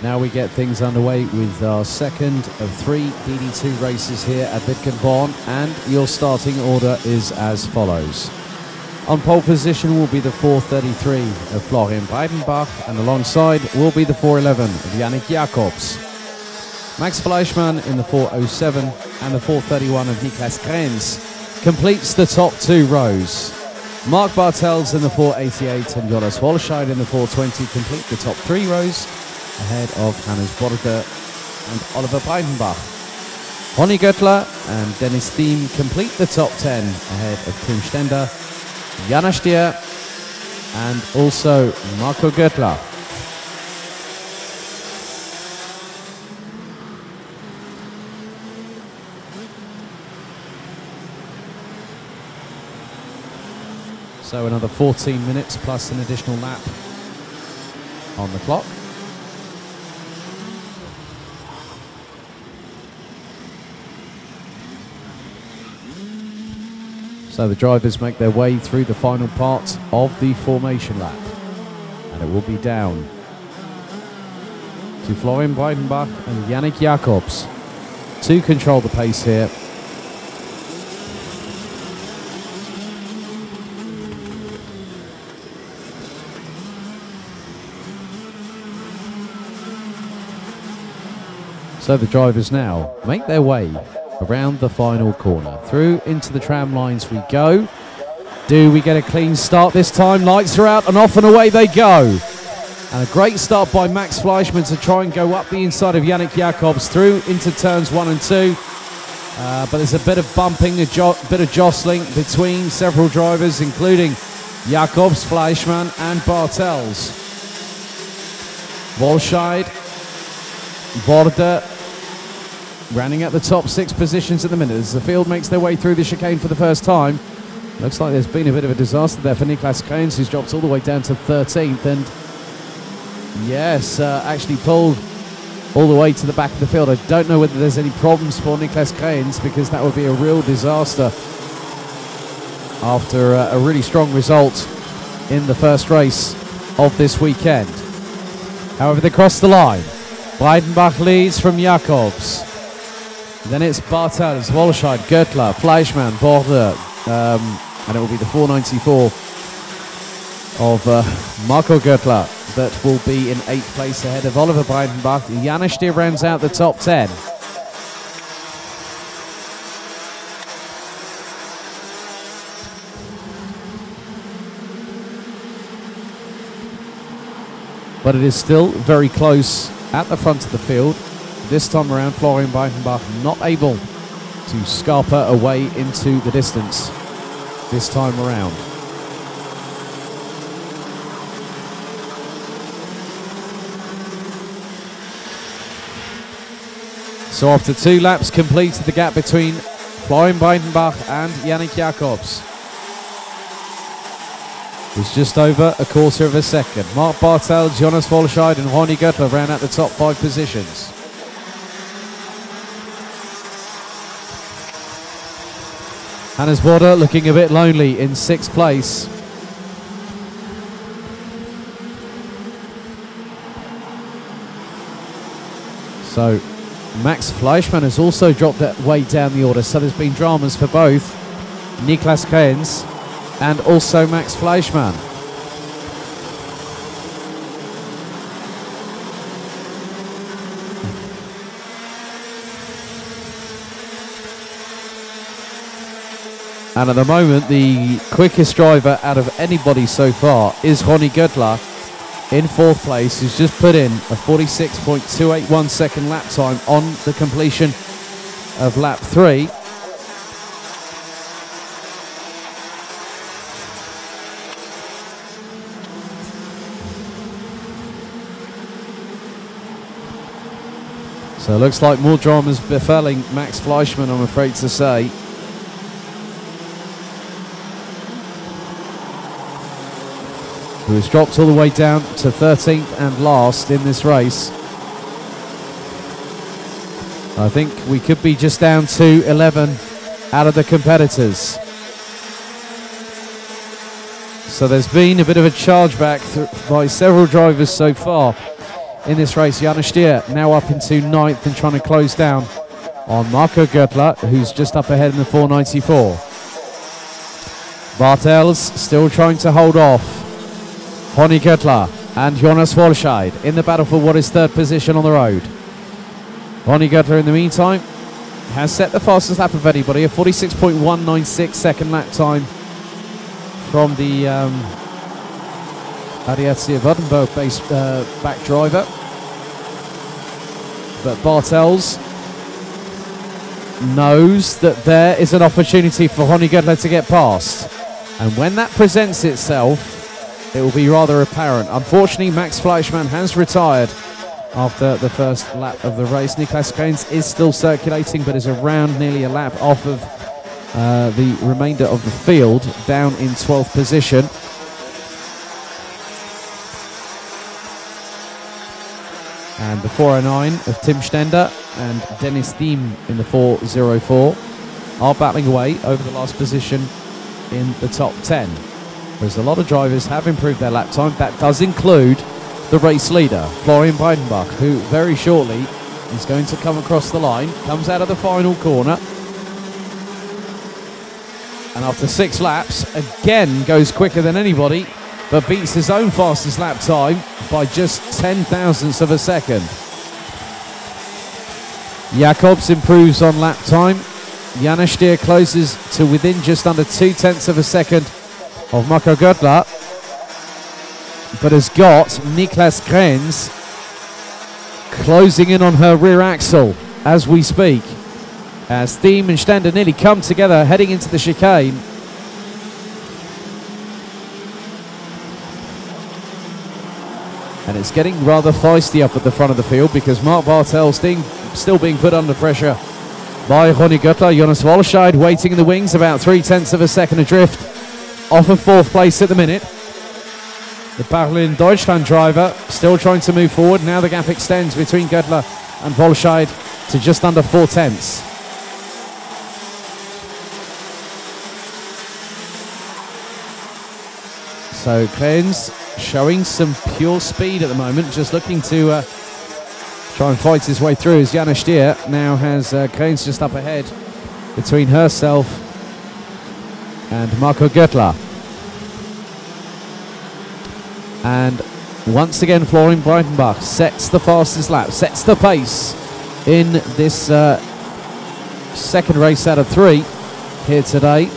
Now we get things underway with our second of 3 DD2 races here at Wittgenborn, and your starting order is as follows. On pole position will be the 433 of Florian Breidenbach, and alongside will be the 411 of Yannick Jacobs. Max Fleischmann in the 407 and the 431 of Niklas Krenz completes the top 2 rows. Mark Bartels in the 488 and Jonas Wolscheid in the 420 complete the top 3 rows, ahead of Hannes Borde and Oliver Breidenbach. Ronny Göttler and Dennis Thiem complete the top 10, ahead of Tim Stender, Jana Stier and also Marco Göttler. So another 14 minutes plus an additional lap on the clock. So the drivers make their way through the final part of the formation lap, and it will be down to Florian Breidenbach and Yannick Jacobs to control the pace here. So the drivers now make their way around the final corner. Through into the tram lines we go. Do we get a clean start this time? Lights are out and off and away they go. And a great start by Max Fleischmann to try and go up the inside of Yannick Jacobs through into turns 1 and 2. But there's a bit of bumping, a bit of jostling between several drivers, including Jacobs, Fleischmann and Bartels. Wolscheid, Borde, running at the top 6 positions at the minute as the field makes their way through the chicane for the first time. Looks like there's been a bit of a disaster there for Niklas Krenz, who's dropped all the way down to 13th and yes, actually pulled all the way to the back of the field. I don't know whether there's any problems for Niklas Krenz, because that would be a real disaster after a really strong result in the first race of this weekend. However, they cross the line. Breidenbach leads from Jacobs. Then it's Bartels, Wolscheid, Göttler, Fleischmann, Borde, and it will be the 494 of Marco Göttler that will be in 8th place ahead of Oliver Breidenbach. Jana Stier rounds out the top 10. But it is still very close at the front of the field. This time around, Florian Breidenbach not able to scarper away into the distance this time around. So after 2 laps completed, the gap between Florian Breidenbach and Yannick Jacobs is just over a quarter of a second. Mark Bartels, Jonas Wolscheid and Ronny Göttler ran at the top 5 positions. Hannes Borde looking a bit lonely in 6th place. So Max Fleischmann has also dropped that way down the order, so there's been dramas for both Niklas Krenz and also Max Fleischmann. And at the moment, the quickest driver out of anybody so far is Ronny Göttler in 4th place, who's just put in a 46.281 second lap time on the completion of lap 3. So it looks like more dramas befalling Max Fleischmann, I'm afraid to say. Who has dropped all the way down to 13th and last in this race. I think we could be just down to 11 out of the competitors. So there's been a bit of a chargeback by several drivers so far in this race. Janusz Stier now up into 9th and trying to close down on Marco Göttler, who's just up ahead in the 494. Bartels still trying to hold off Ronnie Göttler and Jonas Volscheid in the battle for what is 3rd position on the road. Ronnie Göttler in the meantime has set the fastest lap of anybody, a 46.196 second lap time from the ADAC Württemberg based back driver. But Bartels knows that there is an opportunity for Ronnie Göttler to get past. And when that presents itself, it will be rather apparent. Unfortunately, Max Fleischmann has retired after the first lap of the race. Niklas Krenz is still circulating, but is around nearly a lap off of the remainder of the field, down in 12th position. And the 409 of Tim Stender and Dennis Thiem in the 404 are battling away over the last position in the top 10. Whereas a lot of drivers have improved their lap time. That does include the race leader, Florian Breidenbach, who very shortly is going to come across the line, comes out of the final corner, and after 6 laps, again goes quicker than anybody, but beats his own fastest lap time by just 0.010 of a second. Jacobs improves on lap time. Janusz Stier closes to within just under 0.2 of a second of Marco Göttler, but has got Niklas Krenz closing in on her rear axle as we speak, as Thiem and Stender nearly come together heading into the chicane. And it's getting rather feisty up at the front of the field, because Mark Bartels still being put under pressure by Ronnie Göttler. Jonas Volscheid waiting in the wings, about 0.3 of a second adrift off of 4th place at the minute. The Berlin Deutschland driver still trying to move forward. Now the gap extends between Göttler and Volscheid to just under 0.4. So Krenz showing some pure speed at the moment, just looking to try and fight his way through, as Janusz Stier now has Krenz just up ahead between herself and Marco Göttler. And once again, Florian Breidenbach sets the fastest lap, sets the pace in this second race out of 3 here today.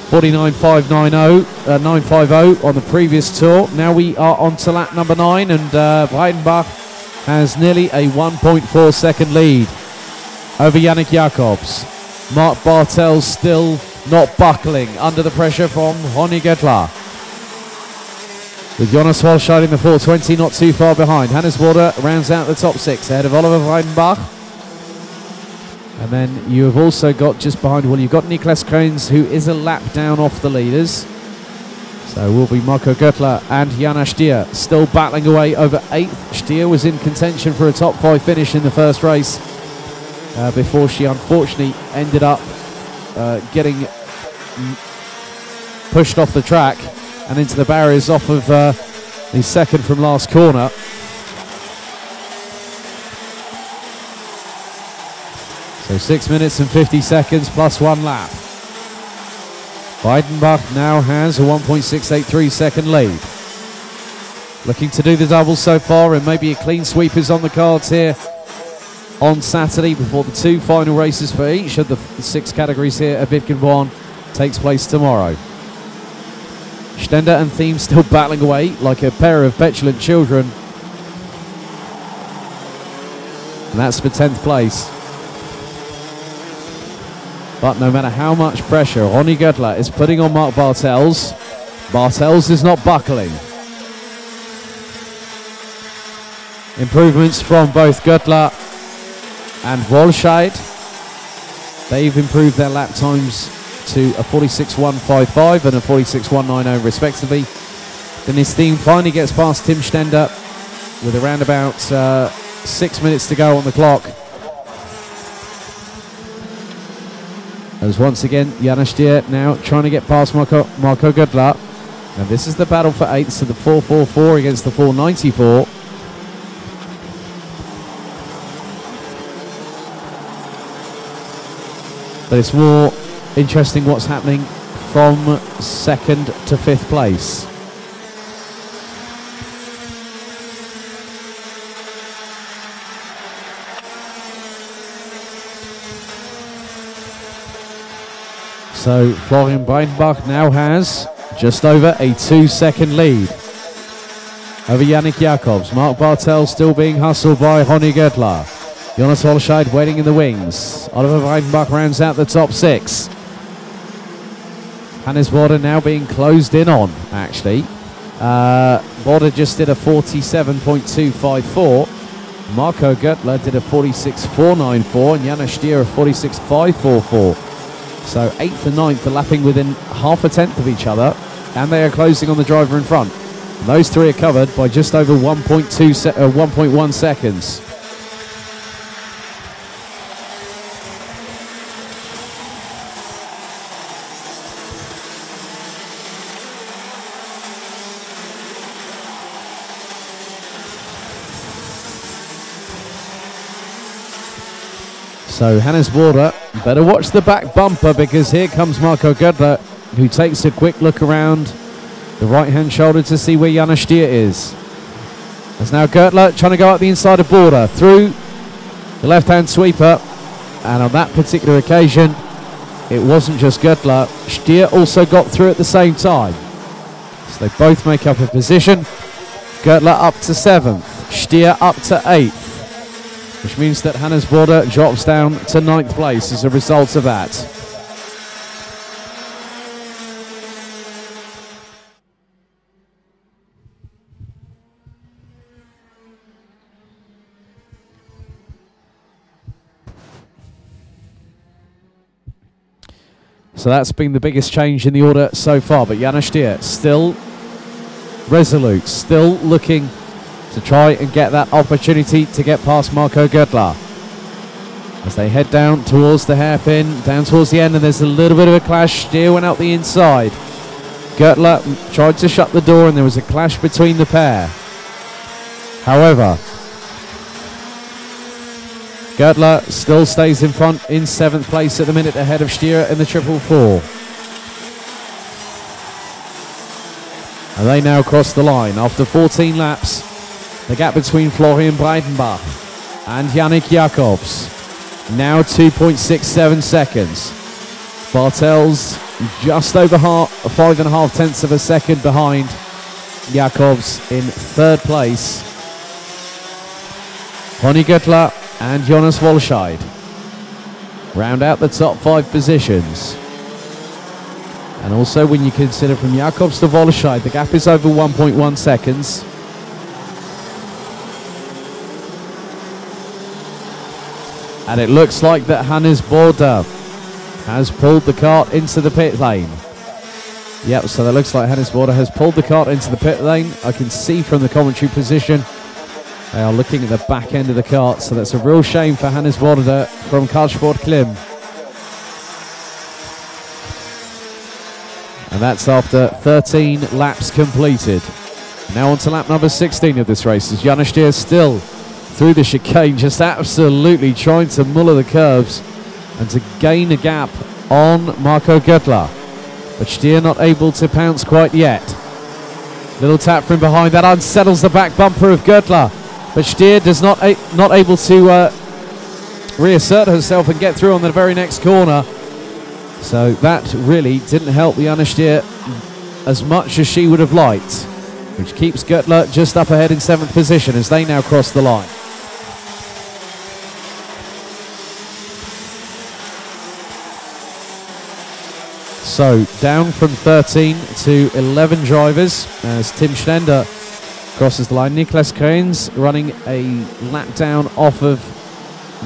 49.590, 950 on the previous tour. Now we are on to lap number 9, and Breidenbach has nearly a 1.4 second lead over Yannick Jacobs. Mark Bartels still not buckling under the pressure from Ronnie Göttler, with Jonas Volscheid in the 420 not too far behind. Hannes Bode rounds out the top 6 ahead of Oliver Breidenbach. And then you have also got just behind, well, you've got Niklas Krenz, who is a lap down off the leaders. So will be Marco Göttler and Janusz Stier still battling away over 8th. Stier was in contention for a top 5 finish in the first race before she unfortunately ended up getting pushed off the track and into the barriers off of the second from last corner. So 6 minutes and 50 seconds plus 1 lap. Breidenbach now has a 1.683 second lead. Looking to do the double so far, and maybe a clean sweep is on the cards here on Saturday before the 2 final races for each of the 6 categories here at Wittgenborn takes place tomorrow. Stender and Thiem still battling away like a pair of petulant children. And that's for 10th place. But no matter how much pressure Ronnie Göttler is putting on Mark Bartels, Bartels is not buckling. Improvements from both Göttler and Volscheid. They've improved their lap times to a 46.155 and a 46.190 respectively. Dennis Thiem finally gets past Tim Stender with around about 6 minutes to go on the clock. As once again, Janusz Stier now trying to get past Marco Göttler. And this is the battle for 8th, so the 444 against the 494. But it's more interesting what's happening from second to fifth place. So Florian Breidenbach now has just over a 2-second lead over Yannick Jacobs. Mark Bartel still being hustled by Ronny Göttler. Jonas Wolscheid waiting in the wings. Oliver Breidenbach rounds out the top 6. Hannes Border now being closed in on, actually. Border just did a 47.254. Marco Göttler did a 46.494 and Janos Stier a 46.544. So 8th and 9th are lapping within half a tenth of each other, and they are closing on the driver in front. And those three are covered by just over 1.1 seconds. So Hannes Border, better watch the back bumper, because here comes Marco Göttler, who takes a quick look around the right-hand shoulder to see where Janos Stier is. There's now Göttler trying to go up the inside of Border through the left-hand sweeper, and on that particular occasion, it wasn't just Göttler. Stier also got through at the same time. So they both make up a position. Göttler up to 7th, Stier up to 8th. Which means that Hannes Border drops down to 9th place as a result of that. So that's been the biggest change in the order so far, but Janos Stier still resolute, still looking to try and get that opportunity to get past Marco Göttler. As they head down towards the hairpin, down towards the end, and there's a little bit of a clash. Stier went out the inside. Göttler tried to shut the door, and there was a clash between the pair. However, Göttler still stays in front in 7th place at the minute, ahead of Stier in the 444. And they now cross the line after 14 laps. The gap between Florian Breidenbach and Yannick Jacobs, now 2.67 seconds. Bartels just over 5.5 tenths of a second behind Jacobs in 3rd place. Ronny Göttler and Jonas Wolscheid round out the top 5 positions. And also, when you consider from Jacobs to Wolscheid, the gap is over 1.1 seconds. And it looks like that Hannes Border has pulled the cart into the pit lane. Yep, so that looks like Hannes Border has pulled the cart into the pit lane. I can see from the commentary position they are looking at the back end of the cart, so that's a real shame for Hannes Border from Karlsport Klim. And that's after 13 laps completed. Now on to lap number 16 of this race, as Janos Stier still through the chicane, just absolutely trying to muller the curves and to gain a gap on Marco Göttler. But Stier not able to pounce quite yet. Little tap from behind, that unsettles the back bumper of Göttler. But Stier does not able to reassert herself and get through on the very next corner. So that really didn't help Janos Stier as much as she would have liked, which keeps Göttler just up ahead in 7th position as they now cross the line. So down from 13 to 11 drivers as Tim Schlender crosses the line. Niklas Kreins running a lap down off of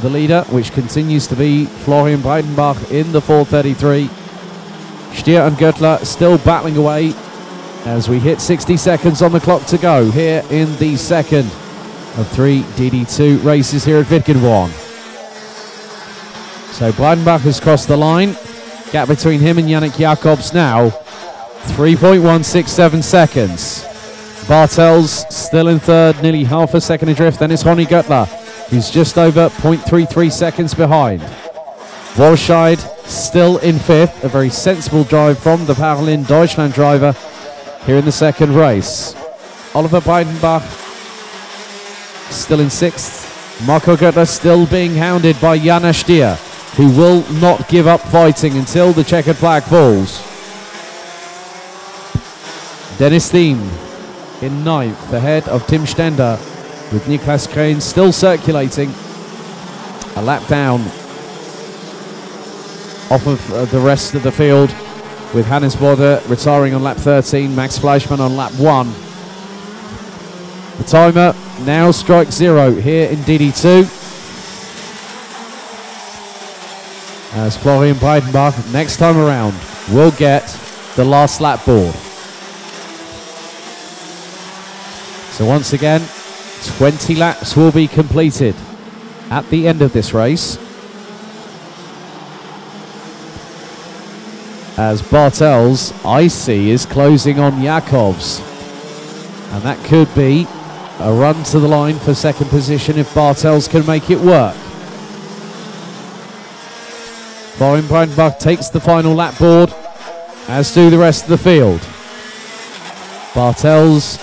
the leader, which continues to be Florian Breidenbach in the 433. Stier and Göttler still battling away as we hit 60 seconds on the clock to go here in the 2nd of 3 DD2 races here at Wittgenborn. So Breidenbach has crossed the line. Gap between him and Yannick Jacobs now 3.167 seconds. Bartels still in 3rd, nearly half a second adrift. Then it's Ronny Göttler, who's just over 0.33 seconds behind. Wolscheid still in 5th. A very sensible drive from the Paralin Deutschland driver here in the second race. Oliver Breidenbach still in 6th. Marco Göttler still being hounded by Jana Stier, who will not give up fighting until the checkered flag falls. Dennis Thiem in 9th, ahead of Tim Stender, with Niklas Krehn still circulating. A lap down off of the rest of the field, with Hannes Bode retiring on lap 13, Max Fleischmann on lap 1. The timer now strikes 0 here in DD2, as Florian Breidenbach next time around will get the last lap board. So once again, 20 laps will be completed at the end of this race, as Bartels, I see, is closing on Jakobs, and that could be a run to the line for second position if Bartels can make it work. Florian Breidenbach takes the final lap board, as do the rest of the field. Bartels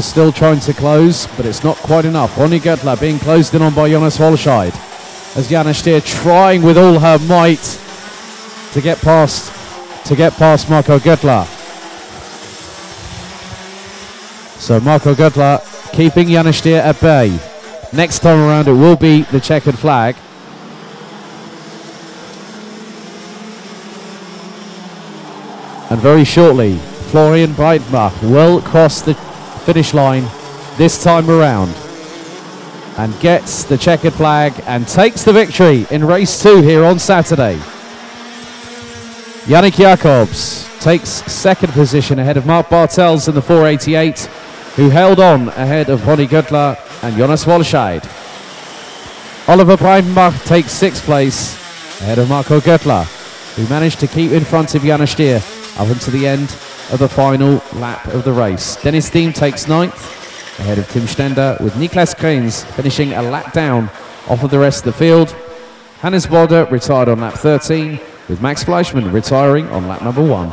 still trying to close, but it's not quite enough. Ronny Göttler being closed in on by Jonas Wolscheid, as Jana Stier trying with all her might to get past Marco Göttler. So Marco Göttler keeping Jana Stier at bay. Next time around it will be the checkered flag. And very shortly, Florian Breidenbach will cross the finish line this time around and gets the checkered flag and takes the victory in race 2 here on Saturday. Yannick Jakobs takes second position ahead of Mark Bartels in the 488, who held on ahead of Ronny Göttler and Jonas Wolscheid. Oliver Breidenbach takes 6th place ahead of Marco Göttler, who managed to keep in front of Jana Stier up until the end of the final lap of the race. Dennis Thiem takes 9th ahead of Tim Stender, with Niklas Krehn finishing a lap down off of the rest of the field. Hannes Bode retired on lap 13, with Max Fleischmann retiring on lap number 1.